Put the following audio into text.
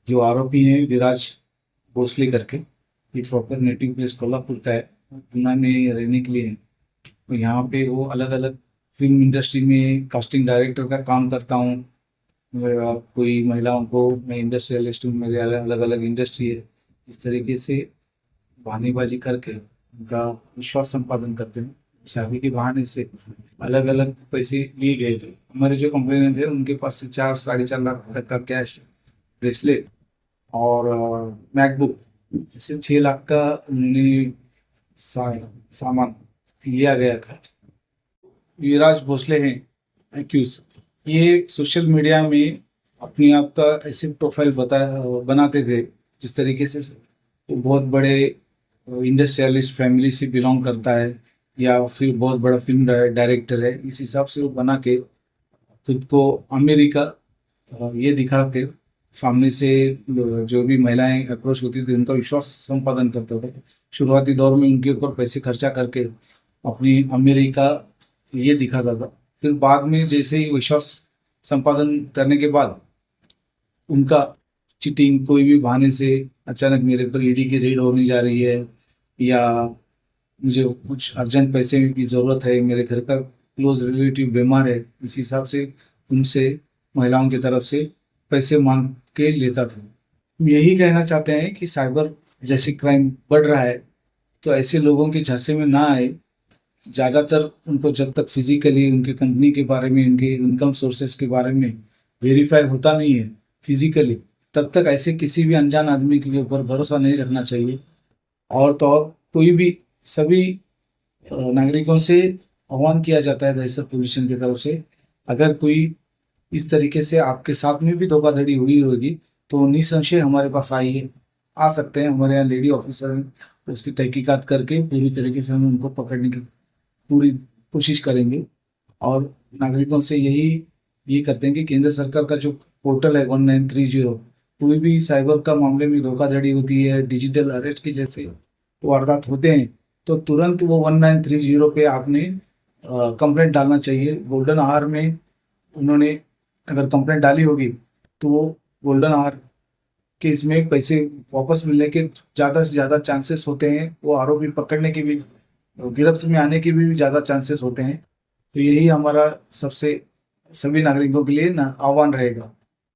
जो आरोपी हैं विराज भोसले करके, ये प्रॉपर नेटिव प्लेस कोल्हापुर का है, पूना में रहने के लिए है। तो यहाँ पे वो अलग अलग फिल्म इंडस्ट्री में कास्टिंग डायरेक्टर का काम करता हूँ। कोई महिलाओं को मैं इंडस्ट्रियलिस्ट हूँ, मेरे अलग अलग इंडस्ट्री है। इस तरीके से बहानेबाजी करके उनका विश्वास संपादन करते हैं। शादी के बहाने से अलग अलग पैसे लिए गए थे। हमारे जो कंप्लेनेंट थे उनके पास से 4 साढ़े 4 लाख तक का कैश, ब्रेसलेट और मैकबुक, ऐसे 6 लाख का उन्होंने सामान लिया गया था। युवराज भोसले हैं एक्यूज। ये सोशल मीडिया में अपने आप का ऐसे प्रोफाइल बनाते थे जिस तरीके से वो बहुत बड़े इंडस्ट्रियलिस्ट फैमिली से बिलोंग करता है या फिर बहुत बड़ा फिल्म डायरेक्टर है। इस हिसाब से वो बना के खुद को अमेरिका ये दिखा के सामने से जो भी महिलाएं अप्रोच होती थी उनका विश्वास संपादन करता था। शुरुआती दौर में उनके ऊपर पैसे खर्चा करके अपनी अमेरिका ये दिखाता था। फिर बाद में जैसे ही विश्वास संपादन करने के बाद उनका चीटिंग कोई भी बहाने से अचानक मेरे पर ईडी की रेड होने जा रही है या मुझे कुछ अर्जेंट पैसे की ज़रूरत है, मेरे घर का क्लोज रिलेटिव बीमार है, इस हिसाब से उनसे महिलाओं की तरफ से पैसे मांग के लेता था। हम यही कहना चाहते हैं कि साइबर जैसे क्राइम बढ़ रहा है तो ऐसे लोगों के झांसे में ना आए। ज़्यादातर उनको जब तक फिजिकली उनके कंपनी के बारे में, उनके इनकम सोर्सेज के बारे में वेरीफाई होता नहीं है फिजिकली, तब तक ऐसे किसी भी अनजान आदमी के ऊपर भरोसा नहीं रखना चाहिए। और तो और कोई भी सभी नागरिकों से आह्वान किया जाता है दहशत पोल्यूशन की तरफ से, अगर कोई इस तरीके से आपके साथ में भी धोखाधड़ी हुई होगी तो निसंशय हमारे पास आइए, आ सकते हैं। हमारे यहाँ लेडी ऑफिसर हैं, तो उसकी तहकीकात करके पूरी तरीके से हम उनको पकड़ने की पूरी कोशिश करेंगे। और नागरिकों से यही ये करते हैं कि केंद्र सरकार का जो पोर्टल है 1930, कोई भी साइबर का मामले में धोखाधड़ी होती है, डिजिटल अरेस्ट की जैसे वारदात होते हैं, तो तुरंत वो 1930 पे आपने कंप्लेंट डालना चाहिए। गोल्डन आवर में उन्होंने अगर कंप्लेंट डाली होगी तो वो गोल्डन आवर के इसमें पैसे वापस मिलने के ज़्यादा से ज़्यादा चांसेस होते हैं। वो आरोपी पकड़ने की भी, गिरफ्त में आने की भी ज़्यादा चांसेस होते हैं। तो यही हमारा सबसे सभी नागरिकों के लिए ना आह्वान रहेगा।